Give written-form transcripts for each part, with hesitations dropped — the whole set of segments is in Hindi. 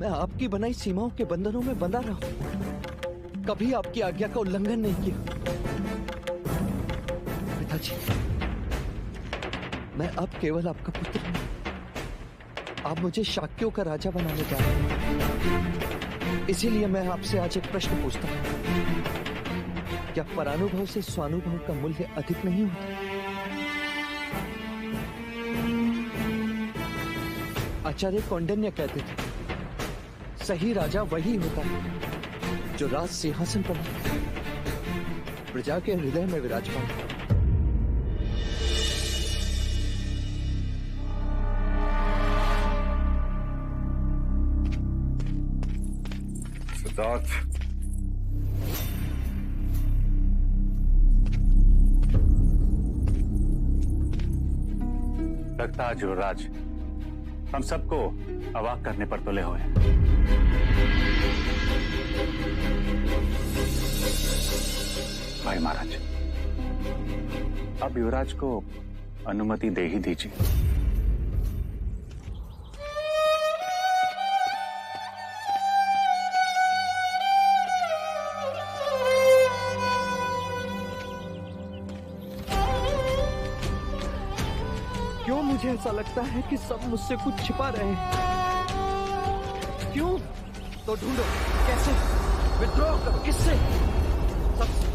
मैं आपकी बनाई सीमाओं के बंधनों में बंधा रहा हूं, कभी आपकी आज्ञा का उल्लंघन नहीं किया। पिताजी, मैं अब केवल आपका पुत्र नहीं, आप मुझे शाक्यों का राजा बनाने जा रहे हैं। इसीलिए मैं आपसे आज एक प्रश्न पूछता हूं, क्या परानुभव से स्वानुभव का मूल्य अधिक नहीं होता? आचार्य कौंडिन्य कहते थे, सही राजा वही होता है जो राज सिंहासन पर प्रजा के हृदय में विराजमान है। सिद्धार्थ, लगता है युवराज हम सबको अवाक करने पर तुले हुए हैं। भाई महाराज, अब युवराज को अनुमति दे ही दीजिए। क्यों मुझे ऐसा लगता है कि सब मुझसे कुछ छिपा रहे हैं? क्यों? तो ढूंढो, कैसे? विद्रोह करो, किससे? सबसे।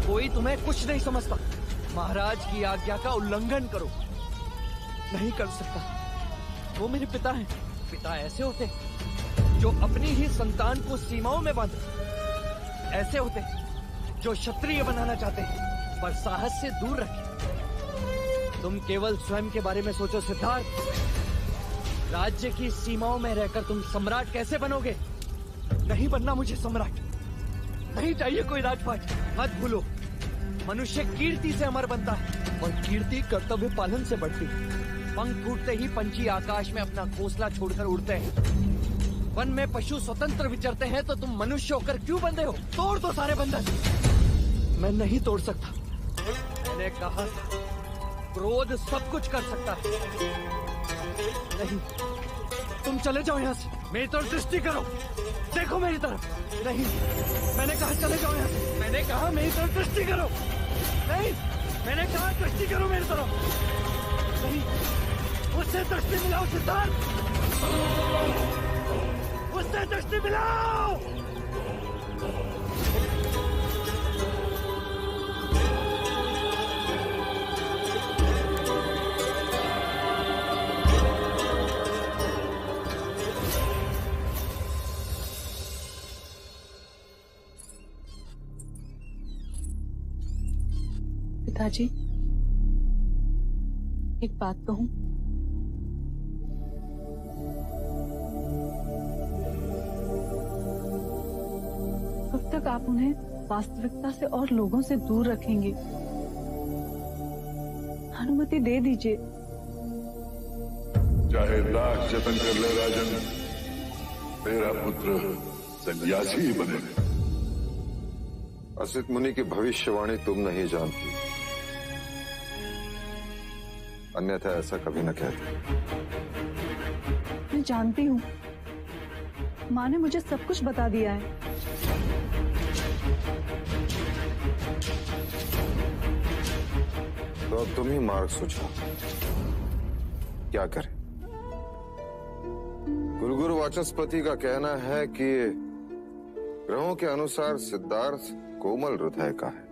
कोई तुम्हें कुछ नहीं समझता। महाराज की आज्ञा का उल्लंघन करो। नहीं कर सकता। वो मेरे पिता हैं। पिता ऐसे होते जो अपनी ही संतान को सीमाओं में बांधे। ऐसे होते जो क्षत्रिय बनाना चाहते हैं पर साहस से दूर रखे। तुम केवल स्वयं के बारे में सोचो सिद्धार्थ। राज्य की सीमाओं में रहकर तुम सम्राट कैसे बनोगे? नहीं बनना मुझे सम्राट। नहीं चाहिए कोई राजपाट। मत भूलो, मनुष्य कीर्ति से अमर बनता है और कीर्ति कर्तव्य पालन से बढ़ती है। पंख फूटते ही पंछी आकाश में अपना घोंसला छोड़कर उड़ते हैं। वन में पशु स्वतंत्र विचरते हैं तो तुम मनुष्य होकर क्यों बंधे हो? तोड़ दो सारे बंधन। मैं नहीं तोड़ सकता। मैंने कहा क्रोध सब कुछ कर सकता है। नहीं, तुम चले जाओ यहाँ से। मेरी तरफ दृष्टि करो, देखो मेरी तरफ। नहीं, मैंने कहा चले जाओ यहाँ से। मैंने कहा मेरी तरफ दृष्टि करो। नहीं, मैंने कहा दृष्टि करो मेरी तरफ। नहीं, उससे दृष्टि मिलाओ सिद्धार्थ, उससे दृष्टि मिलाओ। पिताजी, एक बात कहूं? कब तक आप उन्हें वास्तविकता से और लोगों से दूर रखेंगे? अनुमति दे दीजिए। चाहे लाख जतन कर ले राजन, तेरा पुत्र सन्यासी ही बनेगा। असित मुनि की भविष्यवाणी तुम नहीं जानती, अन्यथा ऐसा कभी न कहते। मैं जानती हूँ, माँ ने मुझे सब कुछ बता दिया है। तो अब तुम ही मार्ग सोचो, क्या करें? गुरु वाचस्पति का कहना है कि ग्रहों के अनुसार सिद्धार्थ कोमल हृदय का है।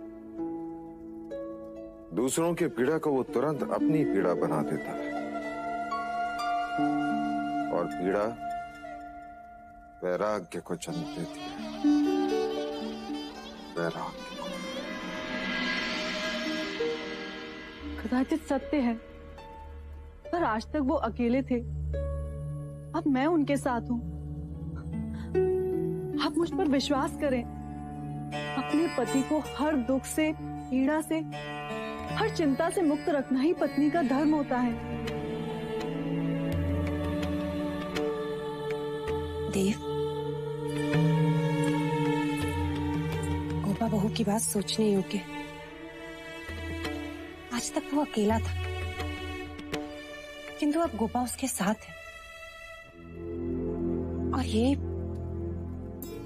दूसरों की पीड़ा को वो तुरंत अपनी पीड़ा बना देता है और पीड़ा वैराग्य को जन्म देती है। वैराग्य को। कदाचित सत्य है, पर आज तक वो अकेले थे। अब मैं उनके साथ हूँ। आप मुझ पर विश्वास करें। अपने पति को हर दुख से, पीड़ा से, हर चिंता से मुक्त रखना ही पत्नी का धर्म होता है। देव, गोपा बहू की बात सोचने योग्य। आज तक वो अकेला था, किंतु अब गोपा उसके साथ है और ये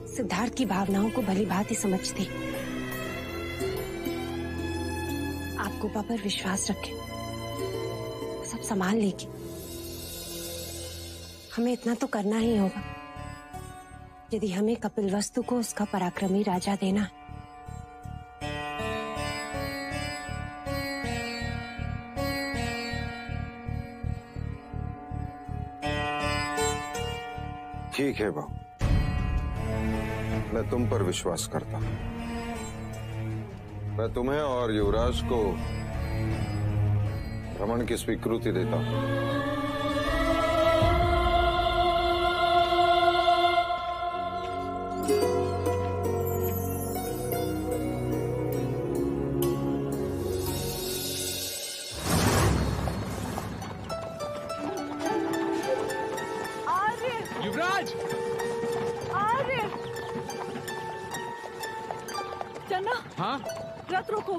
सिद्धार्थ की भावनाओं को भली भांति समझती। आप गोपा पर विश्वास रखें, सब संभाल लेगी। हमें इतना तो करना ही होगा यदि हमें कपिलवस्तु को उसका पराक्रमी राजा देना है। ठीक है बहू, मैं तुम पर विश्वास करता हूं। मैं तुम्हें और युवराज को भ्रमण की स्वीकृति देता हूं। युवराज! आर्य! चन्ना, हाँ? रथ रोको।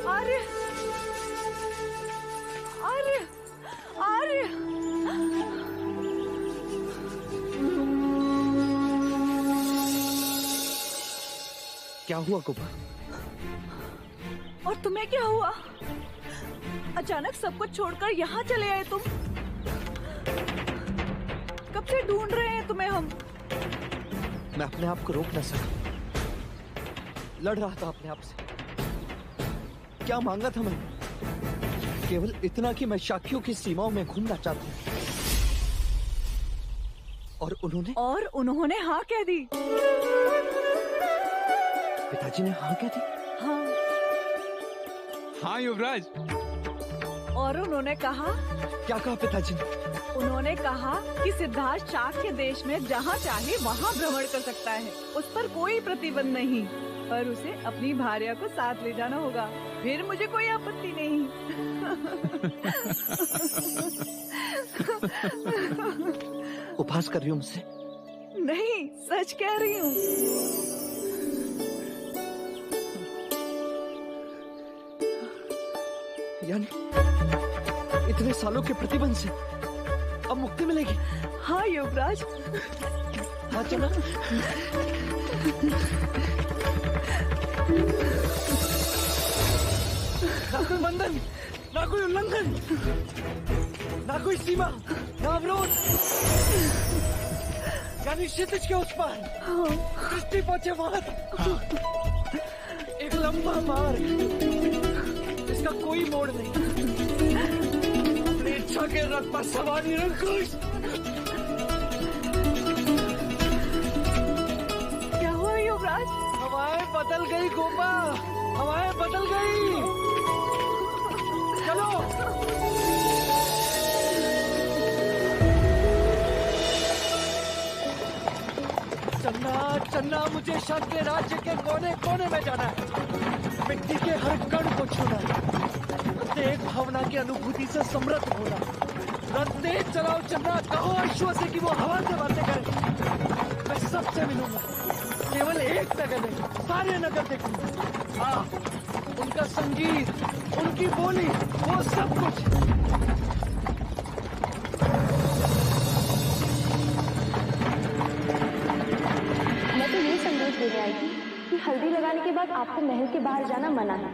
आर्य! आर्य! आर्य! क्या हुआ गोपा? और तुम्हें क्या हुआ? अचानक सब कुछ छोड़कर यहाँ चले आए तुम। कब से ढूंढ रहे हैं तुम्हें हम। मैं अपने आप को रोक न सका, लड़ रहा था अपने आप से। क्या मांगा था मैंने? केवल इतना कि मैं शाखियों की सीमाओं में घूमना चाहता हूँ। और उन्होंने हाँ कह दी। पिताजी ने हाँ कह दी? हाँ। हाँ युवराज। और उन्होंने कहा? क्या कहा पिताजी ने? उन्होंने कहा कि सिद्धार्थ शाक्य देश में जहाँ चाहे वहाँ भ्रमण कर सकता है, उस पर कोई प्रतिबंध नहीं, पर उसे अपनी भार्या को साथ ले जाना होगा। फिर मुझे कोई आपत्ति नहीं। उपहास कर रही हूँ मुझसे? नहीं, सच कह रही हूँ। यानी इतने सालों के प्रतिबंध से अब मुक्ति मिलेगी? हाँ युवराज। हाँ चलो। ना कोई बंधन, ना कोई उल्लंघन, ना कोई सीमा, ना अवरोध। यानी क्षितिज के उस पार दृष्टि पहुंचे वहां एक लंबा मार्ग, इसका कोई मोड़ नहीं। अपनी इच्छा के रथ पर सवार निरंकुश। क्या हुआ युवराज? हवाएं बदल गई गोपा, हवाएं बदल गई। चलो। चन्ना, चन्ना, मुझे शाक्य राज्य के कोने कोने में जाना है। मिट्टी के हर कण को छूना है। प्रत्येक भावना की अनुभूति से समृद्ध होना। रथ तेज चलाओ चन्ना, कहो अश्व से कि वो हवा से बातें करे। मैं सबसे मिलूंगा, केवल एक नगर नहीं, सारे नगर देखूंगा। हाँ, उनका संगीत, उनकी बोली, वो सब कुछ। मैं तो ये संदेश देने आई थी कि हल्दी लगाने के बाद आपको महल के बाहर जाना मना है।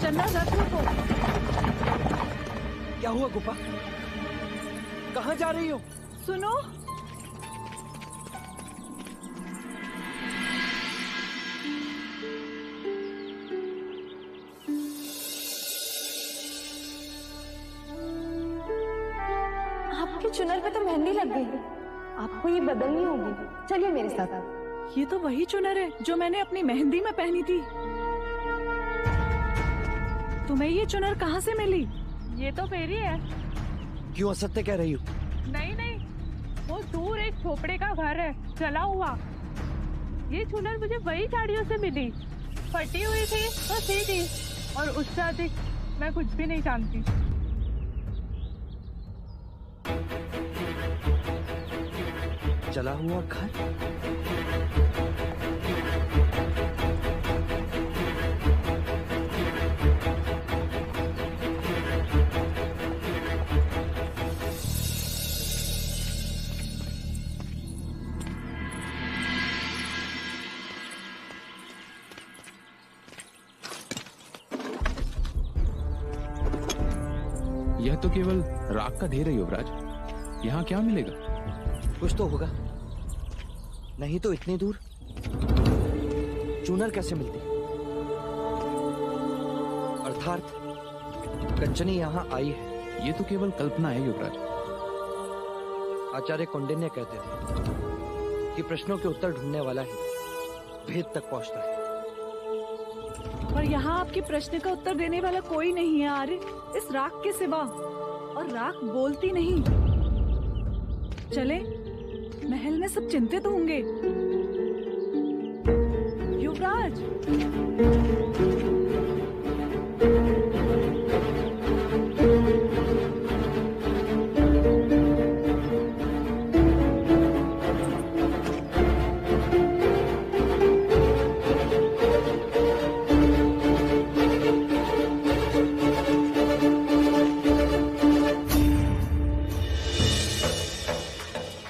चन्ना रथ रोको। क्या हुआ गोपा? कहाँ जा रही हो? सुनो, आपके चुनर पे तो मेहंदी लग गई है, आपको ये बदलनी होगी। चलिए मेरे साथ। ये तो वही चुनर है जो मैंने अपनी मेहंदी में पहनी थी। तुम्हें ये चुनर कहाँ से मिली? ये तो मेरी है। क्यों असत्य कह रही हो? नहीं नहीं, वो दूर एक झोपड़े का घर है, जला हुआ। ये चुनर मुझे वही साड़ियों से मिली, फटी हुई थी तो सी थी, और उससे अधिक मैं कुछ भी नहीं जानती। जला हुआ घर? यह तो केवल राख का ढेर है युवराज। यहाँ क्या मिलेगा? कुछ तो होगा, नहीं तो इतनी दूर चूनर कैसे मिलती? अर्थात कंचनी यहाँ आई है। ये तो केवल कल्पना है युवराज। आचार्य कौंडिन्य कहते थे कि प्रश्नों के उत्तर ढूंढने वाला ही भेद तक पहुंचता है। पर यहाँ आपके प्रश्न का उत्तर देने वाला कोई नहीं है आर्य, इस राख के सिवा। और राख बोलती नहीं। चले, महल में सब चिंतित होंगे। युवराज,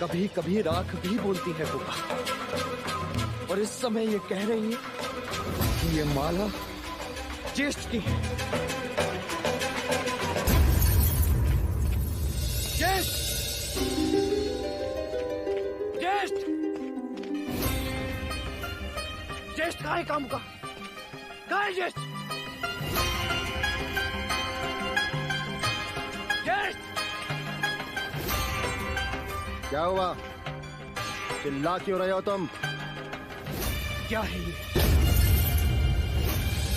कभी कभी राख भी बोलती है गोपा, और इस समय ये कह रही है कि ये माला ज्येष्ठ की है। ज्येष्ठ, ज्येष्ठ, ज्येष्ठ कहाँ है? काम का कहाँ है ज्येष्ठ? ज्येष्ठ, क्या हुआ? चिल्ला क्यों रहे हो तुम? क्या है ये?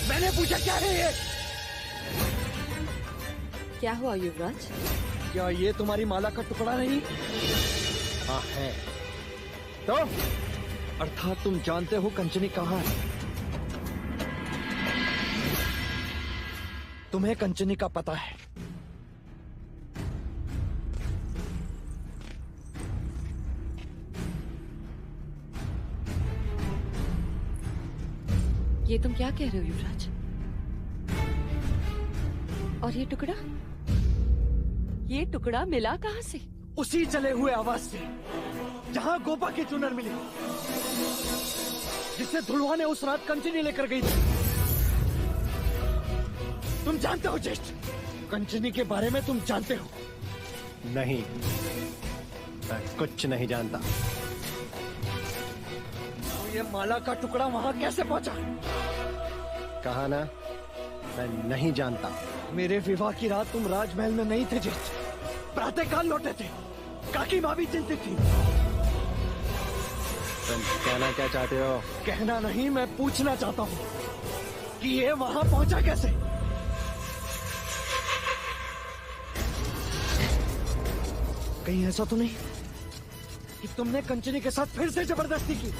मैंने पूछा क्या है ये? क्या हुआ युवराज? क्या ये तुम्हारी माला का टुकड़ा नहीं? हाँ है। तो अर्थात तुम जानते हो कंचनी कहाँ है? तुम्हें कंचनी का पता है। ये तुम क्या कह रहे हो युवराज? और ये टुकड़ा मिला कहाँ से? उसी चले हुए आवाज से जहां गोपा की चुनर मिली, जिसे धुलवा ने उस रात कंचनी लेकर गई थी। तुम जानते हो ज्येष्ठ, कंचनी के बारे में तुम जानते हो? नहीं, मैं कुछ नहीं जानता। ये माला का टुकड़ा वहां कैसे पहुंचा? कहा ना, मैं नहीं जानता। मेरे विवाह की रात तुम राजमहल में नहीं थे ज्येष्ठ, प्रातःकाल लौटे थे। काकी माँ भी चिंतित थी। तुम कहना क्या चाहते हो? कहना नहीं, मैं पूछना चाहता हूँ कि ये वहां पहुंचा कैसे? कहीं ऐसा तो नहीं कि तुमने कंचनी के साथ फिर से जबरदस्ती की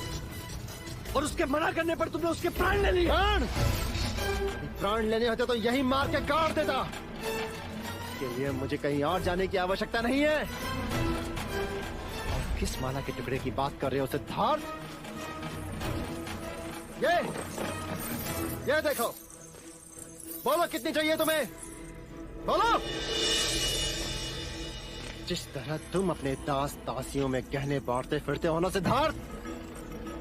और उसके मना करने पर तुमने उसके प्राण ले लिए? प्राण लेने होते तो यही मार के काट देता। के लिए मुझे कहीं और जाने की आवश्यकता नहीं है। और किस माला के टुकड़े की बात कर रहे हो सिद्धार्थ? ये देखो, बोलो कितनी चाहिए तुम्हें? बोलो। जिस तरह तुम अपने दास दासियों में गहने बांटते फिरते हो ना सिद्धार्थ,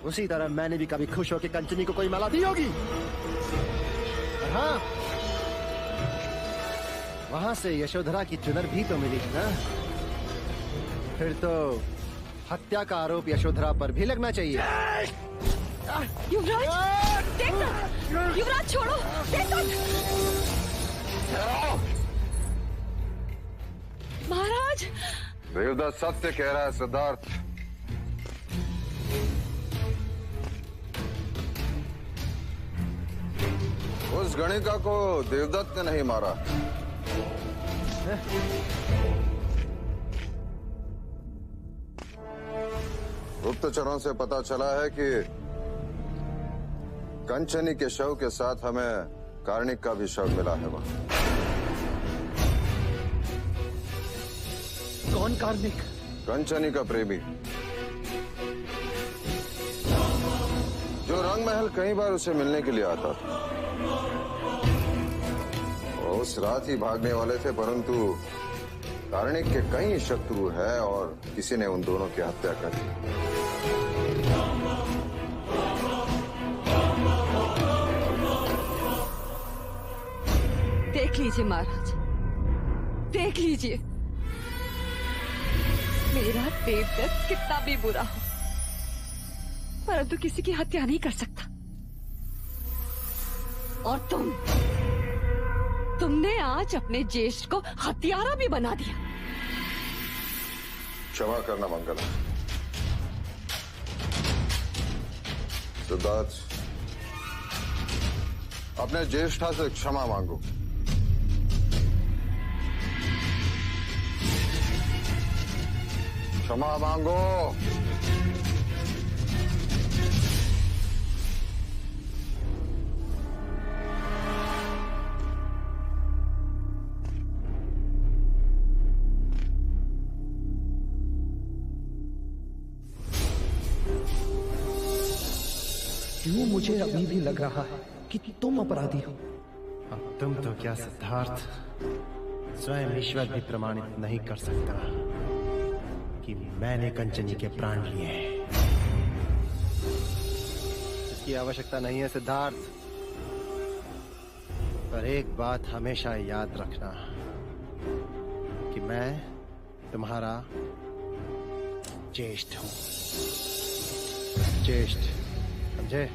उसी तरह मैंने भी कभी खुश होकर कंचनी को कोई माला दी होगी। हाँ, वहां से यशोधरा की चुनर भी तो मिली ना। फिर तो हत्या का आरोप यशोधरा पर भी लगना चाहिए। युवराज, देखना! युवराज छोड़ो, देखो! महाराज! देवदत्त सत्य कह रहा है सिद्धार्थ। उस गणिका को देवदत्त ने नहीं मारा। गुप्तचरों से पता चला है कि कंचनी के शव के साथ हमें कार्णिक का भी शव मिला है वहां। कौन कार्णिक? कंचनी का प्रेमी, जो रंग महल कई बार उसे मिलने के लिए आता था। वो उस रात ही भागने वाले थे, परंतु कार्णिक के कई शत्रु है और किसी ने उन दोनों की हत्या कर दी। देख लीजिए महाराज, देख लीजिए, मेरा देवदत्त कितना भी बुरा हो, परंतु किसी की हत्या नहीं कर सकता। और तुमने आज अपने ज्येष्ठ को हत्यारा भी बना दिया। क्षमा करना मंगला। सिद्धार्थ, अपने ज्येष्ठा से क्षमा मांगो। क्षमा मांगो। क्यों मुझे अभी भी लग रहा है कि तुम अपराधी हो। अब तुम तो क्या सिद्धार्थ, स्वयं ईश्वर भी प्रमाणित नहीं कर सकता कि मैंने कंचनी के प्राण लिए हैं। इसकी आवश्यकता नहीं है सिद्धार्थ, पर एक बात हमेशा याद रखना कि मैं तुम्हारा ज्येष्ठ हूं। ज्येष्ठ, समझे?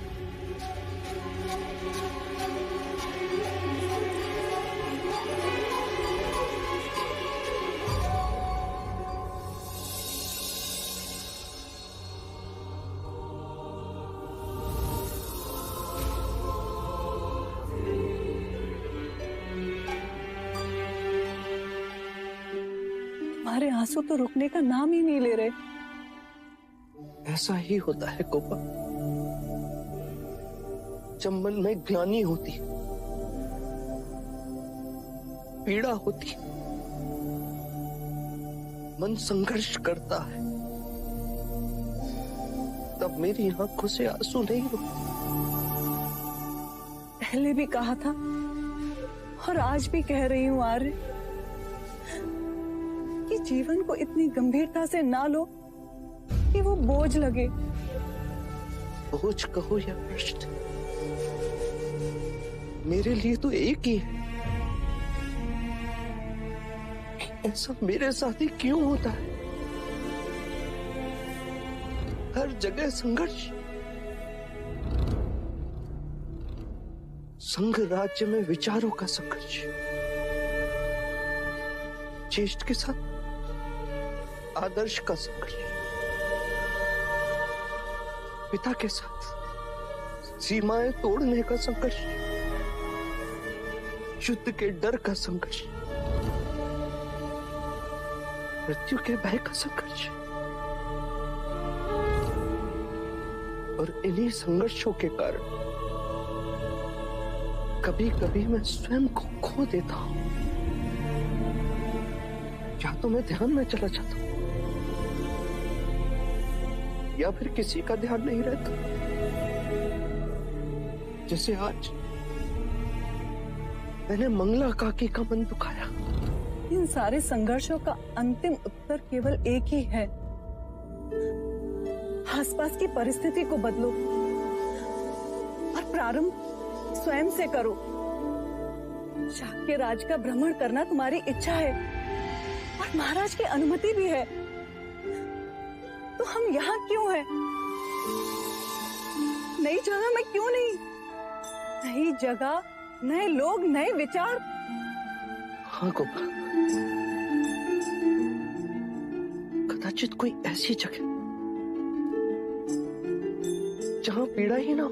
तुम्हारे आंसू तो रुकने का नाम ही नहीं ले रहे। ऐसा ही होता है कोपा, जब मन में ग्लानि होती, पीड़ा होती, मन संघर्ष करता है, तब मेरी आंखों से आंसू नहीं रुकते। पहले भी कहा था और आज भी कह रही हूँ आर्य कि जीवन को इतनी गंभीरता से ना लो कि वो बोझ लगे। बोझ कहो या प्रश्न, मेरे लिए तो एक ही है। ऐसा मेरे साथ ही क्यों होता है? हर जगह संघर्ष। संघ राज्य में विचारों का संघर्ष, ज्येष्ठ के साथ आदर्श का संघर्ष, पिता के साथ सीमाएं तोड़ने का संघर्ष, युद्ध के डर का संघर्ष, मृत्यु के भय का संघर्ष। और इन्हीं संघर्षों के कारण कभी कभी मैं स्वयं को खो देता हूं, या तो मैं ध्यान में चला जाता हूं, या फिर किसी का ध्यान नहीं रहता। जैसे आज मैंने मंगला काकी का मन दुखाया। इन सारे संघर्षों का अंतिम उत्तर केवल एक ही है, आसपास की परिस्थिति को बदलो और प्रारंभ स्वयं से करो। शाक्य राज का भ्रमण करना तुम्हारी इच्छा है और महाराज की अनुमति भी है, तो हम यहाँ क्यों हैं? नई जगह में क्यों नहीं? नई जगह, नए लोग, नए विचार। हाँ गोपाल, कदाचित कोई ऐसी जगह जहां पीड़ा ही ना हो,